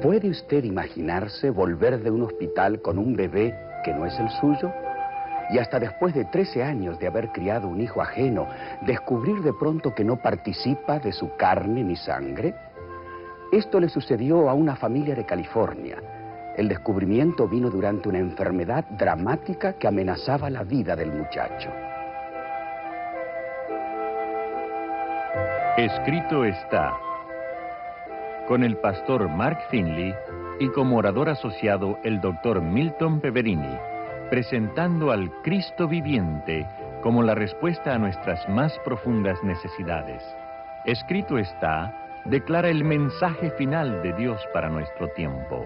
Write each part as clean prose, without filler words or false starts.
¿Puede usted imaginarse volver de un hospital con un bebé que no es el suyo? Y hasta después de 13 años de haber criado un hijo ajeno, descubrir de pronto que no participa de su carne ni sangre. Esto le sucedió a una familia de California. El descubrimiento vino durante una enfermedad dramática que amenazaba la vida del muchacho. Escrito está, con el pastor Mark Finley y como orador asociado el doctor Milton Peverini, presentando al Cristo viviente como la respuesta a nuestras más profundas necesidades. Escrito está, declara el mensaje final de Dios para nuestro tiempo.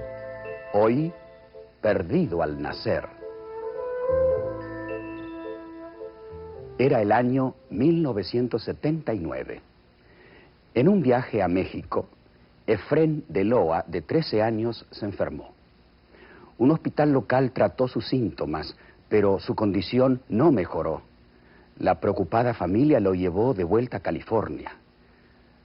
Hoy, perdido al nacer. Era el año 1979. En un viaje a México, Efrén de Loa, de 13 años, se enfermó. Un hospital local trató sus síntomas, pero su condición no mejoró. La preocupada familia lo llevó de vuelta a California.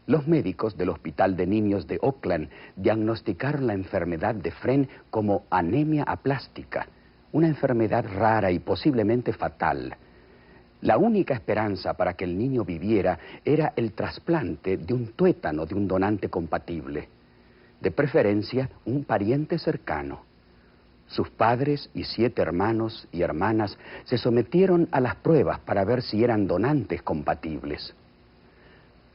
Los médicos del Hospital de Niños de Oakland diagnosticaron la enfermedad de Efrén como anemia aplástica, una enfermedad rara y posiblemente fatal. La única esperanza para que el niño viviera era el trasplante de un tuétano de un donante compatible, de preferencia un pariente cercano. Sus padres y 7 hermanos y hermanas se sometieron a las pruebas para ver si eran donantes compatibles.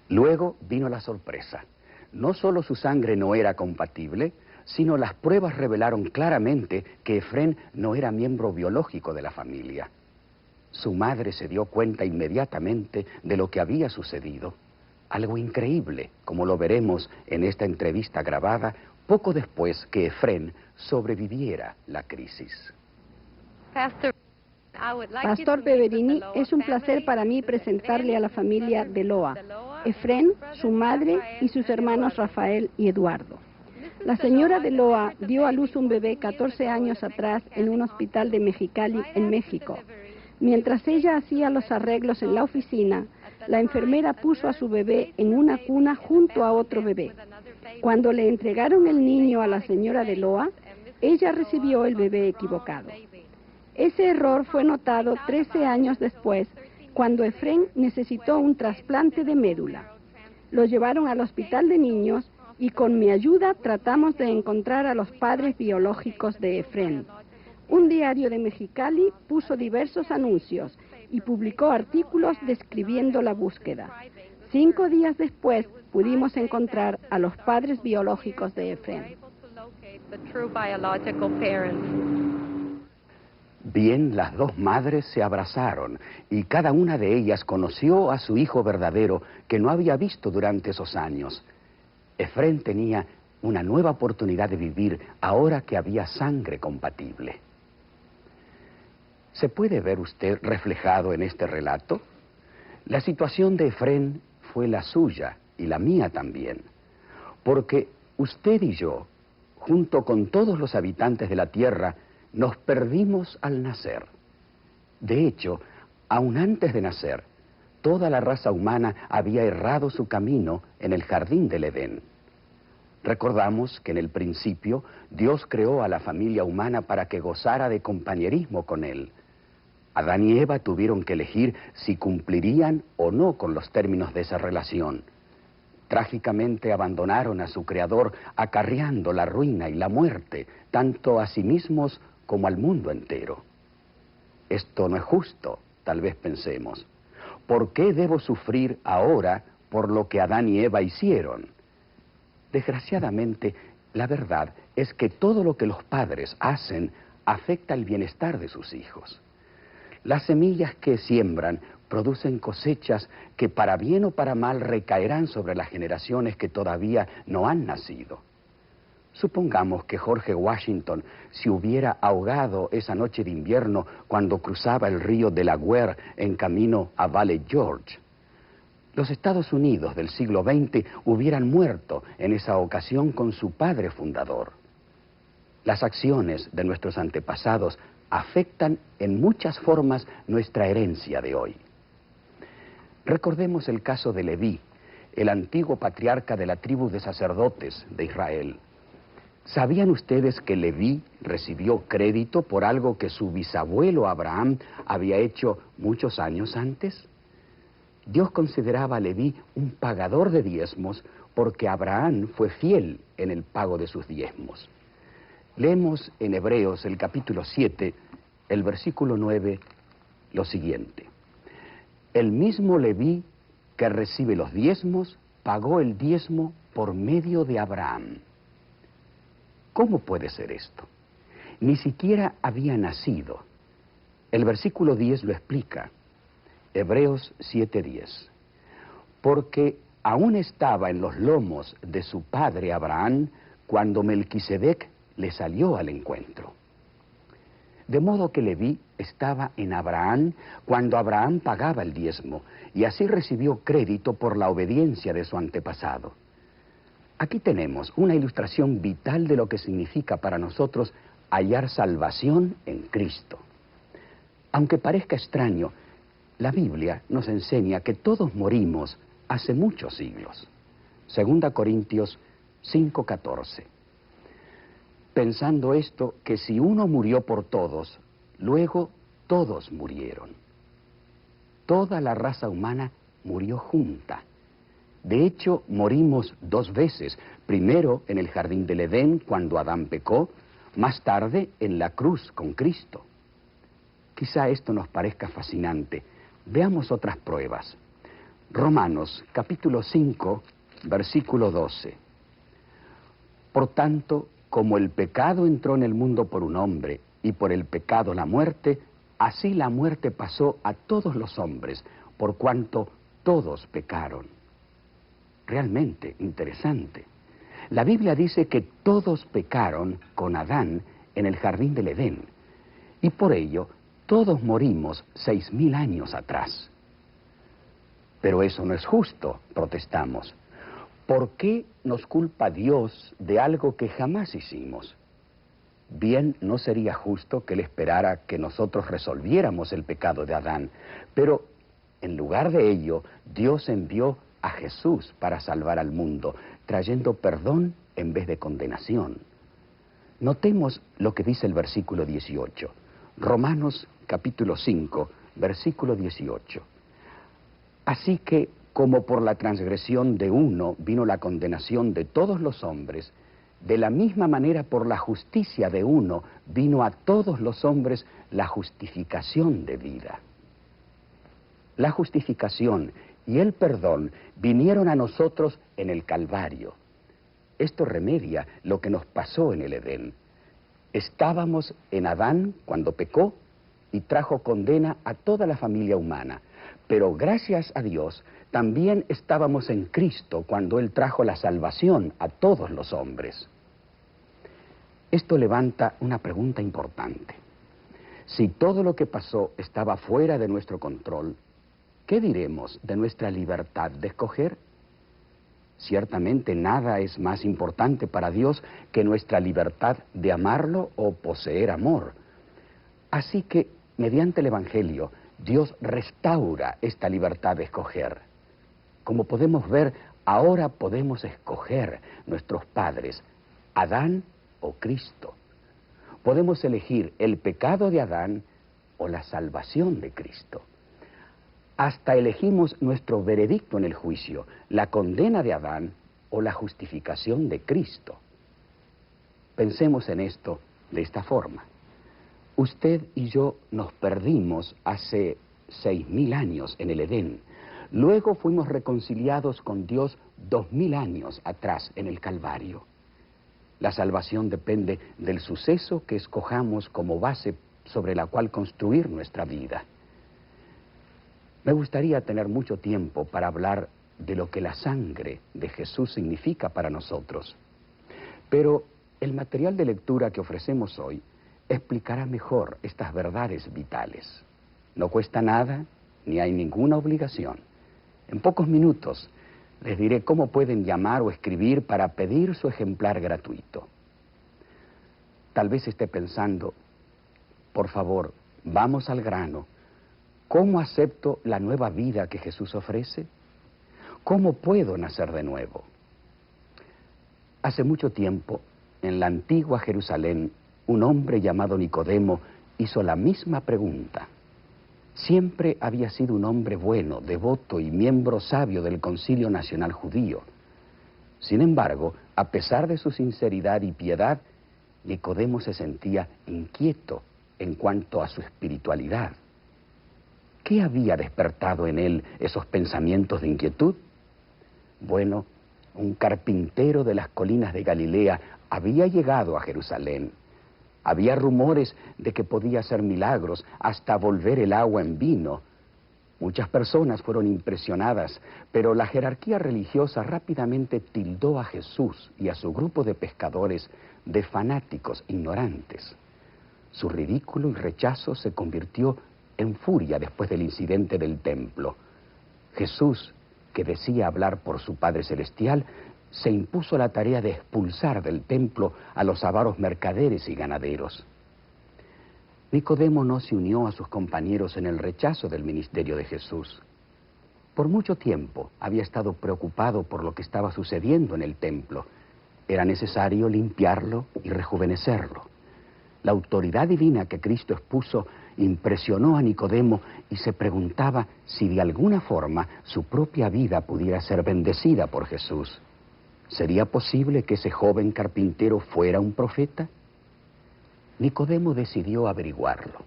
Luego vino la sorpresa. No solo su sangre no era compatible, sino las pruebas revelaron claramente que Efrén no era miembro biológico de la familia. Su madre se dio cuenta inmediatamente de lo que había sucedido. Algo increíble, como lo veremos en esta entrevista grabada poco después que Efrén sobreviviera la crisis. Pastor Peverini, es un placer para mí presentarle a la familia de Loa, Efrén, su madre y sus hermanos Rafael y Eduardo. La señora de Loa dio a luz un bebé 14 años atrás en un hospital de Mexicali, en México. Mientras ella hacía los arreglos en la oficina, la enfermera puso a su bebé en una cuna junto a otro bebé. Cuando le entregaron el niño a la señora de Loa, ella recibió el bebé equivocado. Ese error fue notado 13 años después, cuando Efrén necesitó un trasplante de médula. Lo llevaron al hospital de niños y con mi ayuda tratamos de encontrar a los padres biológicos de Efrén. Un diario de Mexicali puso diversos anuncios y publicó artículos describiendo la búsqueda. 5 días después pudimos encontrar a los padres biológicos de Efrén. Bien, las dos madres se abrazaron y cada una de ellas conoció a su hijo verdadero que no había visto durante esos años. Efrén tenía una nueva oportunidad de vivir ahora que había sangre compatible. ¿Se puede ver usted reflejado en este relato? La situación de Efrén fue la suya y la mía también, porque usted y yo, junto con todos los habitantes de la tierra, nos perdimos al nacer. De hecho, aún antes de nacer, toda la raza humana había errado su camino en el jardín del Edén. Recordamos que en el principio Dios creó a la familia humana para que gozara de compañerismo con Él. Adán y Eva tuvieron que elegir si cumplirían o no con los términos de esa relación. Trágicamente abandonaron a su Creador, acarreando la ruina y la muerte, tanto a sí mismos como al mundo entero. Esto no es justo, tal vez pensemos. ¿Por qué debo sufrir ahora por lo que Adán y Eva hicieron? Desgraciadamente, la verdad es que todo lo que los padres hacen afecta el bienestar de sus hijos. Las semillas que siembran producen cosechas que para bien o para mal recaerán sobre las generaciones que todavía no han nacido. Supongamos que George Washington se hubiera ahogado esa noche de invierno cuando cruzaba el río Delaware en camino a Valley George. Los Estados Unidos del siglo XX hubieran muerto en esa ocasión con su padre fundador. Las acciones de nuestros antepasados afectan en muchas formas nuestra herencia de hoy. Recordemos el caso de Leví, el antiguo patriarca de la tribu de sacerdotes de Israel. ¿Sabían ustedes que Leví recibió crédito por algo que su bisabuelo Abraham había hecho muchos años antes? Dios consideraba a Leví un pagador de diezmos porque Abraham fue fiel en el pago de sus diezmos. Leemos en Hebreos el capítulo 7, el versículo 9, lo siguiente. El mismo Leví que recibe los diezmos pagó el diezmo por medio de Abraham. ¿Cómo puede ser esto? Ni siquiera había nacido. El versículo 10 lo explica. Hebreos 7:10. Porque aún estaba en los lomos de su padre Abraham cuando Melquisedec le salió al encuentro. De modo que Leví estaba en Abraham cuando Abraham pagaba el diezmo, y así recibió crédito por la obediencia de su antepasado. Aquí tenemos una ilustración vital de lo que significa para nosotros hallar salvación en Cristo. Aunque parezca extraño, la Biblia nos enseña que todos morimos hace muchos siglos. 2 Corintios 5:14. Pensando esto, que si uno murió por todos, luego todos murieron. Toda la raza humana murió junta. De hecho, morimos dos veces, primero en el jardín del Edén cuando Adán pecó, más tarde en la cruz con Cristo. Quizá esto nos parezca fascinante. Veamos otras pruebas. Romanos capítulo 5, versículo 12. Por tanto, como el pecado entró en el mundo por un hombre, y por el pecado la muerte, así la muerte pasó a todos los hombres, por cuanto todos pecaron. Realmente interesante. La Biblia dice que todos pecaron con Adán en el jardín del Edén, y por ello todos morimos 6.000 años atrás. Pero eso no es justo, protestamos. ¿Por qué nos culpa Dios de algo que jamás hicimos? Bien, no sería justo que Él esperara que nosotros resolviéramos el pecado de Adán, pero en lugar de ello, Dios envió a Jesús para salvar al mundo, trayendo perdón en vez de condenación. Notemos lo que dice el versículo 18. Romanos capítulo 5, versículo 18. Así que, como por la transgresión de uno vino la condenación de todos los hombres, de la misma manera por la justicia de uno vino a todos los hombres la justificación de vida. La justificación y el perdón vinieron a nosotros en el Calvario. Esto remedia lo que nos pasó en el Edén. Estábamos en Adán cuando pecó y trajo condena a toda la familia humana. Pero gracias a Dios, también estábamos en Cristo cuando Él trajo la salvación a todos los hombres. Esto levanta una pregunta importante. Si todo lo que pasó estaba fuera de nuestro control, ¿qué diremos de nuestra libertad de escoger? Ciertamente nada es más importante para Dios que nuestra libertad de amarlo o poseer amor. Así que, mediante el Evangelio, Dios restaura esta libertad de escoger. Como podemos ver, ahora podemos escoger nuestros padres, Adán o Cristo. Podemos elegir el pecado de Adán o la salvación de Cristo. Hasta elegimos nuestro veredicto en el juicio, la condena de Adán o la justificación de Cristo. Pensemos en esto de esta forma. Usted y yo nos perdimos hace 6.000 años en el Edén. Luego fuimos reconciliados con Dios 2.000 años atrás en el Calvario. La salvación depende del suceso que escojamos como base sobre la cual construir nuestra vida. Me gustaría tener mucho tiempo para hablar de lo que la sangre de Jesús significa para nosotros. Pero el material de lectura que ofrecemos hoy explicará mejor estas verdades vitales. No cuesta nada, ni hay ninguna obligación. En pocos minutos les diré cómo pueden llamar o escribir para pedir su ejemplar gratuito. Tal vez esté pensando, por favor, vamos al grano. ¿Cómo acepto la nueva vida que Jesús ofrece? ¿Cómo puedo nacer de nuevo? Hace mucho tiempo en la antigua Jerusalén, un hombre llamado Nicodemo hizo la misma pregunta. Siempre había sido un hombre bueno, devoto y miembro sabio del Concilio Nacional Judío. Sin embargo, a pesar de su sinceridad y piedad, Nicodemo se sentía inquieto en cuanto a su espiritualidad. ¿Qué había despertado en él esos pensamientos de inquietud? Bueno, un carpintero de las colinas de Galilea había llegado a Jerusalén. Había rumores de que podía hacer milagros, hasta volver el agua en vino. Muchas personas fueron impresionadas, pero la jerarquía religiosa rápidamente tildó a Jesús y a su grupo de pescadores de fanáticos ignorantes. Su ridículo y rechazo se convirtió en furia después del incidente del templo. Jesús, que decía hablar por su Padre Celestial, se impuso la tarea de expulsar del templo a los avaros mercaderes y ganaderos. Nicodemo no se unió a sus compañeros en el rechazo del ministerio de Jesús. Por mucho tiempo había estado preocupado por lo que estaba sucediendo en el templo. Era necesario limpiarlo y rejuvenecerlo. La autoridad divina que Cristo expuso impresionó a Nicodemo y se preguntaba si de alguna forma su propia vida pudiera ser bendecida por Jesús. ¿Sería posible que ese joven carpintero fuera un profeta? Nicodemo decidió averiguarlo.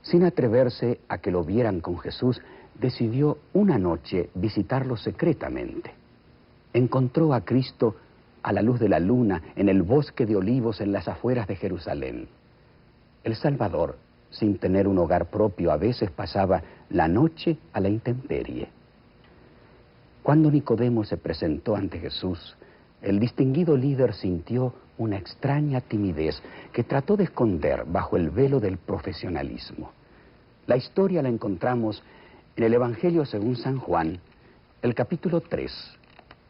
Sin atreverse a que lo vieran con Jesús, decidió una noche visitarlo secretamente. Encontró a Cristo a la luz de la luna en el bosque de olivos en las afueras de Jerusalén. El Salvador, sin tener un hogar propio, a veces pasaba la noche a la intemperie. Cuando Nicodemo se presentó ante Jesús, el distinguido líder sintió una extraña timidez que trató de esconder bajo el velo del profesionalismo. La historia la encontramos en el Evangelio según San Juan, el capítulo 3,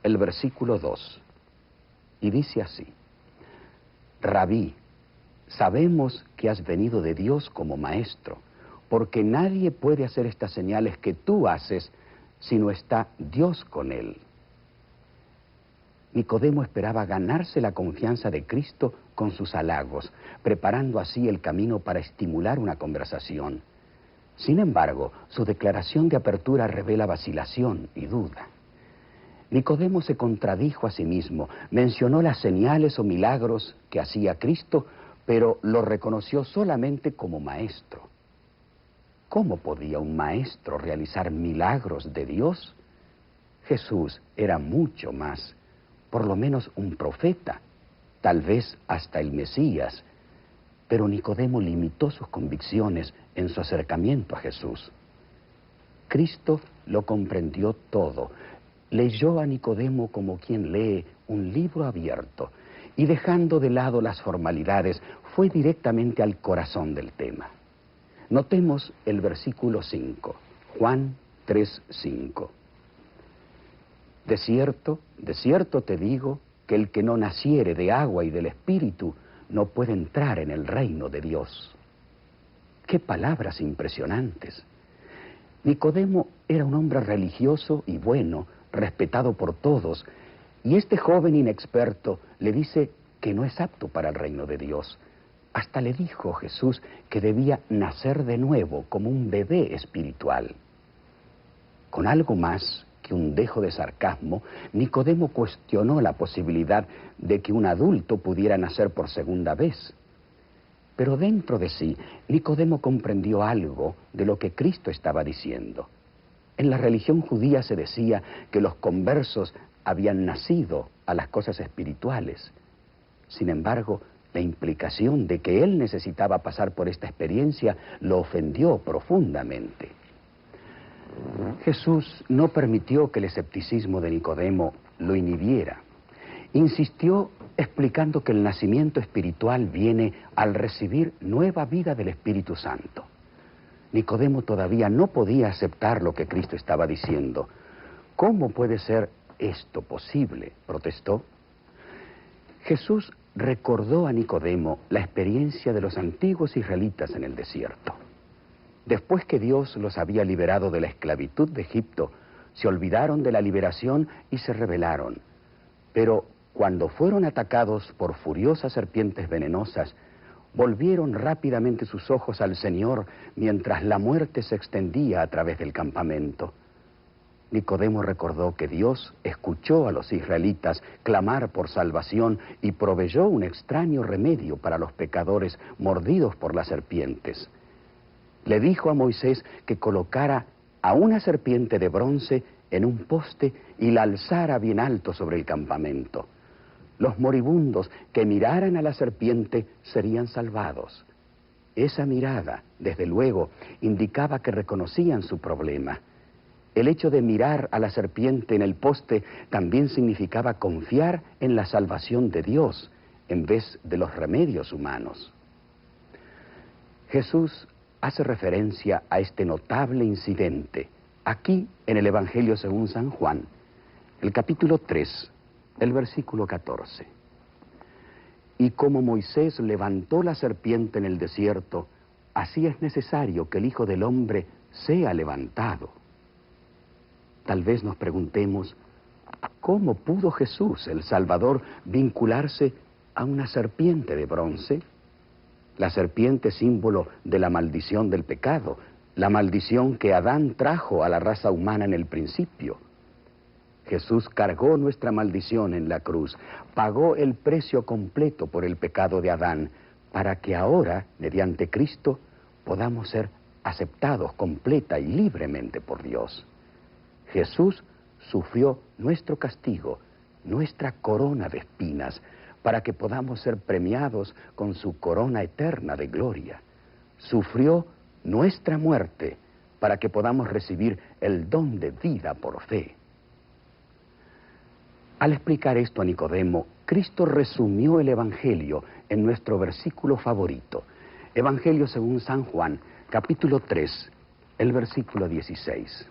el versículo 2. Y dice así: Rabí, sabemos que has venido de Dios como maestro, porque nadie puede hacer estas señales que tú haces si no está Dios con él. Nicodemo esperaba ganarse la confianza de Cristo con sus halagos, preparando así el camino para estimular una conversación. Sin embargo, su declaración de apertura revela vacilación y duda. Nicodemo se contradijo a sí mismo, mencionó las señales o milagros que hacía Cristo, pero lo reconoció solamente como maestro. ¿Cómo podía un maestro realizar milagros de Dios? Jesús era mucho más, por lo menos un profeta, tal vez hasta el Mesías, pero Nicodemo limitó sus convicciones en su acercamiento a Jesús. Cristo lo comprendió todo, leyó a Nicodemo como quien lee un libro abierto y dejando de lado las formalidades, fue directamente al corazón del tema. Notemos el versículo 5, Juan 3:5. De cierto te digo que el que no naciere de agua y del Espíritu no puede entrar en el reino de Dios. ¡Qué palabras impresionantes! Nicodemo era un hombre religioso y bueno, respetado por todos, y este joven inexperto le dice que no es apto para el reino de Dios. Hasta le dijo Jesús que debía nacer de nuevo como un bebé espiritual. Con algo más que un dejo de sarcasmo, Nicodemo cuestionó la posibilidad de que un adulto pudiera nacer por segunda vez. Pero dentro de sí, Nicodemo comprendió algo de lo que Cristo estaba diciendo. En la religión judía se decía que los conversos habían nacido a las cosas espirituales. Sin embargo, la implicación de que él necesitaba pasar por esta experiencia lo ofendió profundamente. Jesús no permitió que el escepticismo de Nicodemo lo inhibiera. Insistió explicando que el nacimiento espiritual viene al recibir nueva vida del Espíritu Santo. Nicodemo todavía no podía aceptar lo que Cristo estaba diciendo. ¿Cómo puede ser esto posible?, protestó. Jesús recordó a Nicodemo la experiencia de los antiguos israelitas en el desierto. Después que Dios los había liberado de la esclavitud de Egipto, se olvidaron de la liberación y se rebelaron. Pero cuando fueron atacados por furiosas serpientes venenosas, volvieron rápidamente sus ojos al Señor mientras la muerte se extendía a través del campamento. Nicodemo recordó que Dios escuchó a los israelitas clamar por salvación y proveyó un extraño remedio para los pecadores mordidos por las serpientes. Le dijo a Moisés que colocara a una serpiente de bronce en un poste y la alzara bien alto sobre el campamento. Los moribundos que miraran a la serpiente serían salvados. Esa mirada, desde luego, indicaba que reconocían su problema. El hecho de mirar a la serpiente en el poste también significaba confiar en la salvación de Dios en vez de los remedios humanos. Jesús hace referencia a este notable incidente aquí en el Evangelio según San Juan, el capítulo 3, el versículo 14. Y como Moisés levantó la serpiente en el desierto, así es necesario que el Hijo del Hombre sea levantado. Tal vez nos preguntemos, ¿cómo pudo Jesús, el Salvador, vincularse a una serpiente de bronce? La serpiente, símbolo de la maldición del pecado, la maldición que Adán trajo a la raza humana en el principio. Jesús cargó nuestra maldición en la cruz, pagó el precio completo por el pecado de Adán, para que ahora, mediante Cristo, podamos ser aceptados completa y libremente por Dios. Jesús sufrió nuestro castigo, nuestra corona de espinas, para que podamos ser premiados con su corona eterna de gloria. Sufrió nuestra muerte, para que podamos recibir el don de vida por fe. Al explicar esto a Nicodemo, Cristo resumió el Evangelio en nuestro versículo favorito. Evangelio según San Juan, capítulo 3, el versículo 16.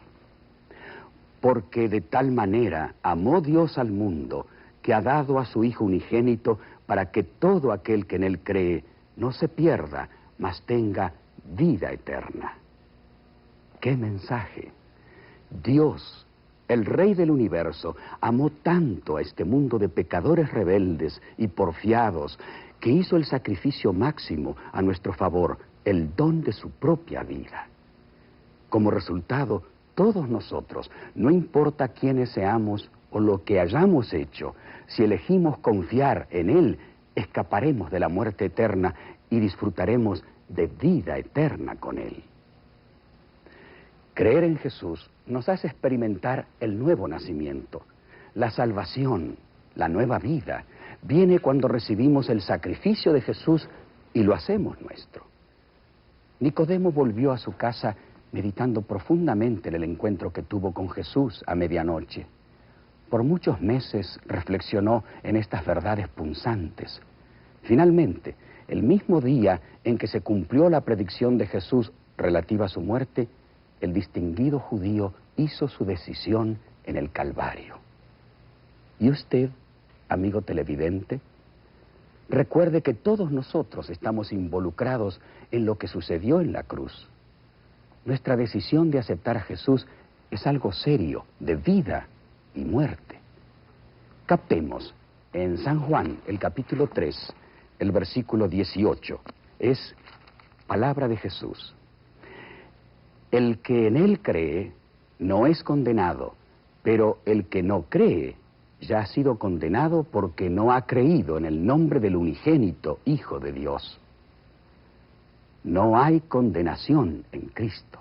Porque de tal manera amó Dios al mundo, que ha dado a su Hijo unigénito, para que todo aquel que en Él cree no se pierda, mas tenga vida eterna. ¡Qué mensaje! Dios, el Rey del universo, amó tanto a este mundo de pecadores rebeldes y porfiados, que hizo el sacrificio máximo a nuestro favor, el don de su propia vida. Como resultado, todos nosotros, no importa quiénes seamos o lo que hayamos hecho, si elegimos confiar en Él, escaparemos de la muerte eterna y disfrutaremos de vida eterna con Él. Creer en Jesús nos hace experimentar el nuevo nacimiento. La salvación, la nueva vida, viene cuando recibimos el sacrificio de Jesús y lo hacemos nuestro. Nicodemo volvió a su casa meditando profundamente en el encuentro que tuvo con Jesús a medianoche. Por muchos meses reflexionó en estas verdades punzantes. Finalmente, el mismo día en que se cumplió la predicción de Jesús relativa a su muerte, el distinguido judío hizo su decisión en el Calvario. ¿Y usted, amigo televidente? Recuerde que todos nosotros estamos involucrados en lo que sucedió en la cruz. Nuestra decisión de aceptar a Jesús es algo serio, de vida y muerte. Captemos en San Juan, el capítulo 3, el versículo 18. Es palabra de Jesús. El que en Él cree no es condenado, pero el que no cree ya ha sido condenado porque no ha creído en el nombre del unigénito Hijo de Dios. No hay condenación en Cristo.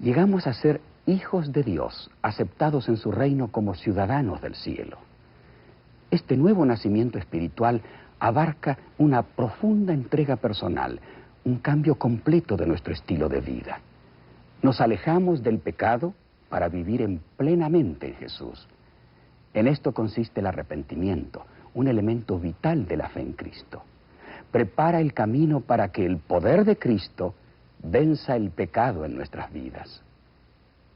Llegamos a ser hijos de Dios, aceptados en su reino como ciudadanos del cielo. Este nuevo nacimiento espiritual abarca una profunda entrega personal, un cambio completo de nuestro estilo de vida. Nos alejamos del pecado para vivir plenamente en Jesús. En esto consiste el arrepentimiento, un elemento vital de la fe en Cristo. Prepara el camino para que el poder de Cristo venza el pecado en nuestras vidas.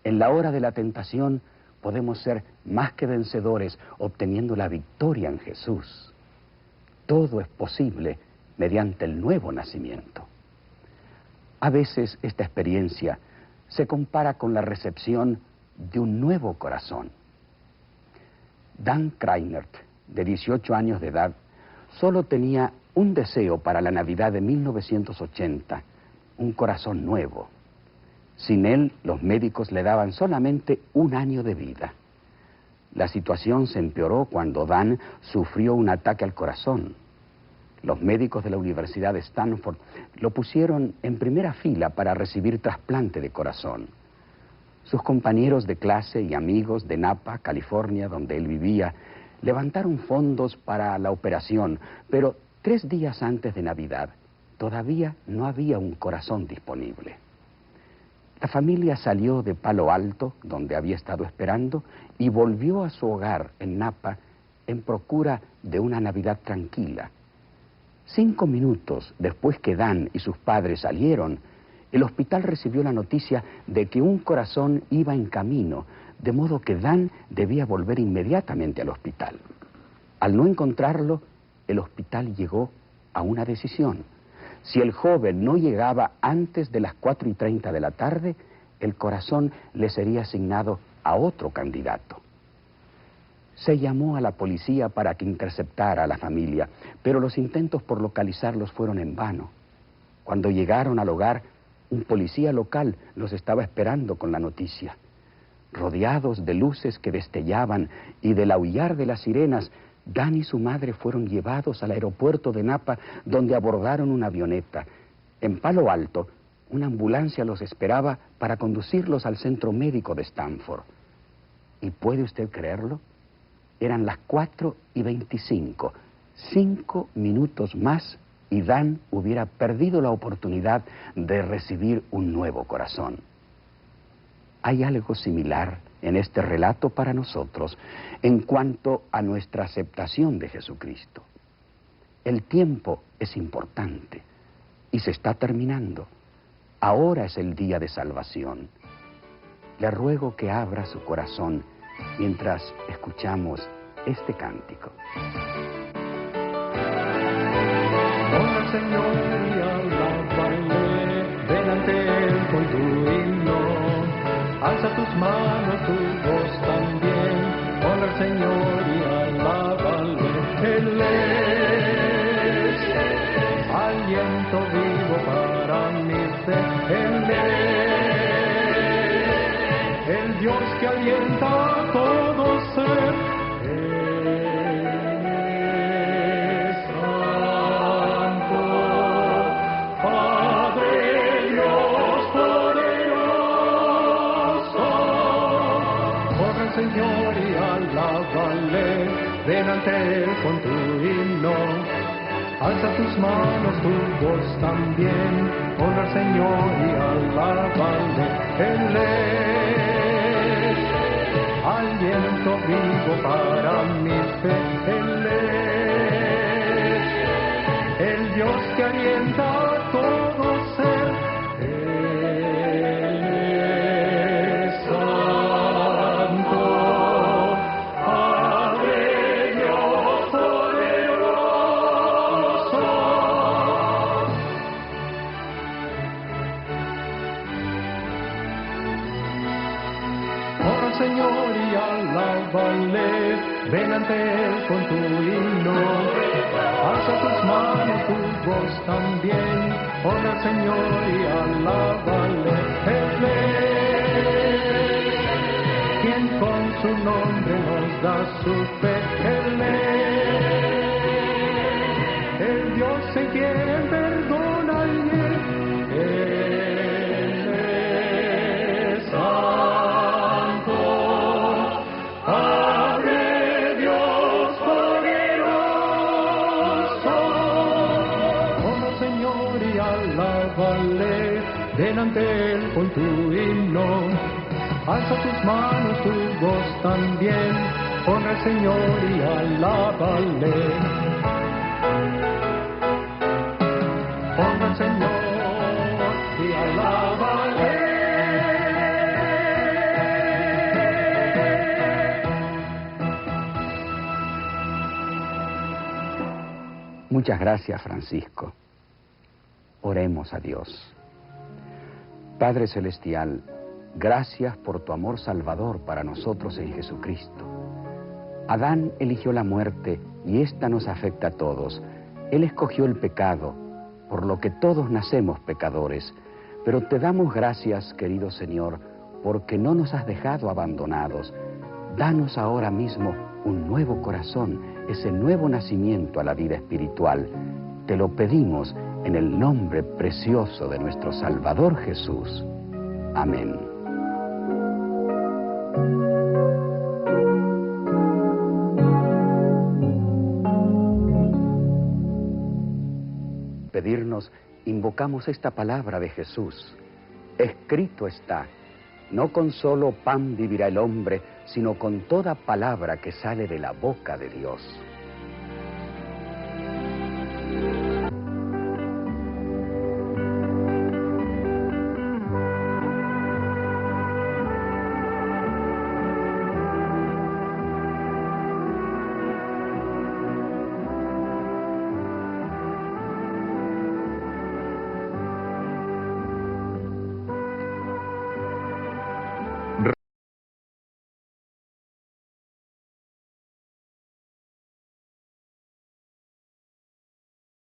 En la hora de la tentación podemos ser más que vencedores obteniendo la victoria en Jesús. Todo es posible mediante el nuevo nacimiento. A veces esta experiencia se compara con la recepción de un nuevo corazón. Dan Kreinert de 18 años de edad, solo tenía un deseo para la Navidad de 1980, un corazón nuevo. Sin él, los médicos le daban solamente 1 año de vida. La situación se empeoró cuando Dan sufrió un ataque al corazón. Los médicos de la Universidad de Stanford lo pusieron en primera fila para recibir trasplante de corazón. Sus compañeros de clase y amigos de Napa, California, donde él vivía, levantaron fondos para la operación, pero 3 días antes de Navidad todavía no había un corazón disponible. La familia salió de Palo Alto, donde había estado esperando, y volvió a su hogar en Napa en procura de una Navidad tranquila. 5 minutos después que Dan y sus padres salieron, el hospital recibió la noticia de que un corazón iba en camino, de modo que Dan debía volver inmediatamente al hospital. Al no encontrarlo, el hospital llegó a una decisión. Si el joven no llegaba antes de las 4:30 de la tarde, el corazón le sería asignado a otro candidato. Se llamó a la policía para que interceptara a la familia, pero los intentos por localizarlos fueron en vano. Cuando llegaron al hogar, un policía local los estaba esperando con la noticia. Rodeados de luces que destellaban y del aullar de las sirenas, Dan y su madre fueron llevados al aeropuerto de Napa, donde abordaron una avioneta. En Palo Alto, una ambulancia los esperaba para conducirlos al centro médico de Stanford. ¿Y puede usted creerlo? Eran las 4:25. 5 minutos más y Dan hubiera perdido la oportunidad de recibir un nuevo corazón. Hay algo similar en este relato para nosotros en cuanto a nuestra aceptación de Jesucristo. El tiempo es importante y se está terminando. Ahora es el día de salvación. Le ruego que abra su corazón mientras escuchamos este cántico. Honra al Señor y alábale, ven ante Él con tu himno. Alza tus manos, tu voz también. Honra al Señor y alábale. Él es aliento vivo para mi fe. Él es el Dios que alienta a todo ser. Señor y alábale, ven ante Él con tu himno. Alza tus manos, tu voz también. Honra al Señor y alábale. Él es aliento vivo para mi fe. Él es el Dios que alienta a todo ser. Señor y alábale, ven ante Él con tu himno. Alza tus manos, tu voz también. Honra al Señor y alábale. Él es quien con su nombre nos da su fe. Él es el Dios en quien perdona el bien. Ven ante Él con tu himno, alza tus manos, tu voz también, honra al Señor y alábale. Honra al Señor y alábale. Muchas gracias, Francisco. Oremos a Dios. Padre Celestial, gracias por tu amor salvador para nosotros en Jesucristo. Adán eligió la muerte y esta nos afecta a todos. Él escogió el pecado, por lo que todos nacemos pecadores. Pero te damos gracias, querido Señor, porque no nos has dejado abandonados. Danos ahora mismo un nuevo corazón, ese nuevo nacimiento a la vida espiritual. Te lo pedimos en el nombre precioso de nuestro Salvador Jesús. Amén. Pedirnos, invocamos esta palabra de Jesús. Escrito está, no con solo pan vivirá el hombre, sino con toda palabra que sale de la boca de Dios.